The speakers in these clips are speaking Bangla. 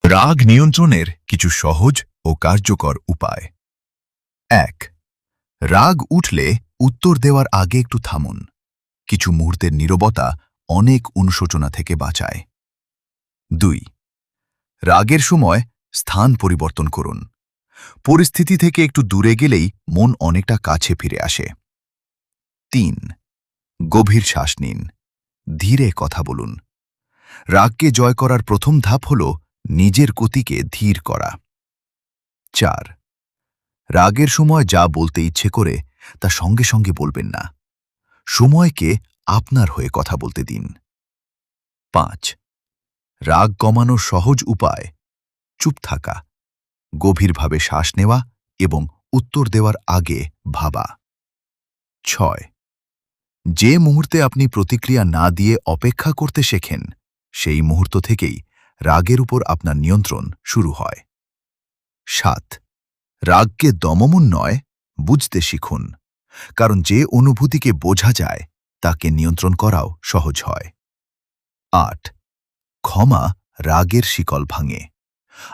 রাগ নিয়ন্ত্রণের কিছু সহজ ও কার্যকর উপায়। ১. রাগ উঠলে উত্তর দেওয়ার আগে একটু থামুন। কিছু মুহূর্তের নীরবতা অনেক অনুশোচনা থেকে বাঁচায়। ২. রাগের সময় স্থান পরিবর্তন করুন। পরিস্থিতি থেকে একটু দূরে গেলেই মন অনেকটা কাছে ফিরে আসে। ৩. গভীর শ্বাস নিন। ধীরে কথা বলুন। রাগকে জয় করার প্রথম ধাপ হল নিজের গতিকে ধীর করা। ৪. রাগের সময় যা বলতে ইচ্ছে করে তা সঙ্গে সঙ্গে বলবেন না। সময়কে আপনার হয়ে কথা বলতে দিন। ৫. রাগ কমানোর সহজ উপায়: চুপ থাকা, গভীরভাবে শ্বাস নেওয়া এবং উত্তর দেওয়ার আগে ভাবা। ৬. যে মুহূর্তে আপনি প্রতিক্রিয়া না দিয়ে অপেক্ষা করতে শেখেন, সেই মুহূর্ত থেকেই রাগের উপর আপনার নিয়ন্ত্রণ শুরু হয়। ৭. রাগকে দমন নয়, বুঝতে শিখুন, কারণ যে অনুভূতিকে বোঝা যায় তাকে নিয়ন্ত্রণ করাও সহজ হয়। ৮. ক্ষমা রাগের শিকল ভাঙে,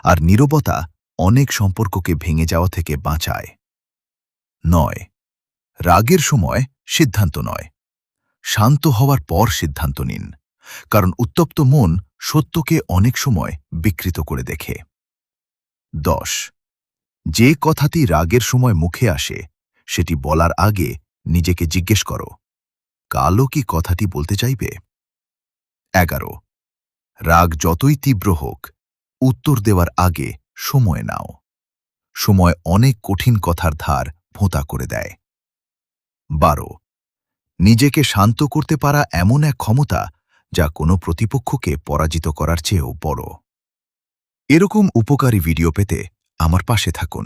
আর নীরবতা অনেক সম্পর্ককে ভেঙে যাওয়া থেকে বাঁচায়। ৯. রাগের সময় সিদ্ধান্ত নয়, শান্ত হওয়ার পর সিদ্ধান্ত নিন, কারণ উত্তপ্ত মন সত্যকে অনেক সময় বিকৃত করে দেখে। ১০. যে কথাটি রাগের সময় মুখে আসে সেটি বলার আগে নিজেকে জিজ্ঞেস করো, কালও কি কথাটি বলতে চাইবে? ১১. রাগ যতই তীব্র হোক, উত্তর দেওয়ার আগে সময় নাও। সময় অনেক কঠিন কথার ধার ভোঁতা করে দেয়। ১২. নিজেকে শান্ত করতে পারা এমন এক ক্ষমতা যা কোনো প্রতিপক্ষকে পরাজিত করার চেয়েও বড়। এরকম উপকারী ভিডিও পেতে আমার পাশে থাকুন।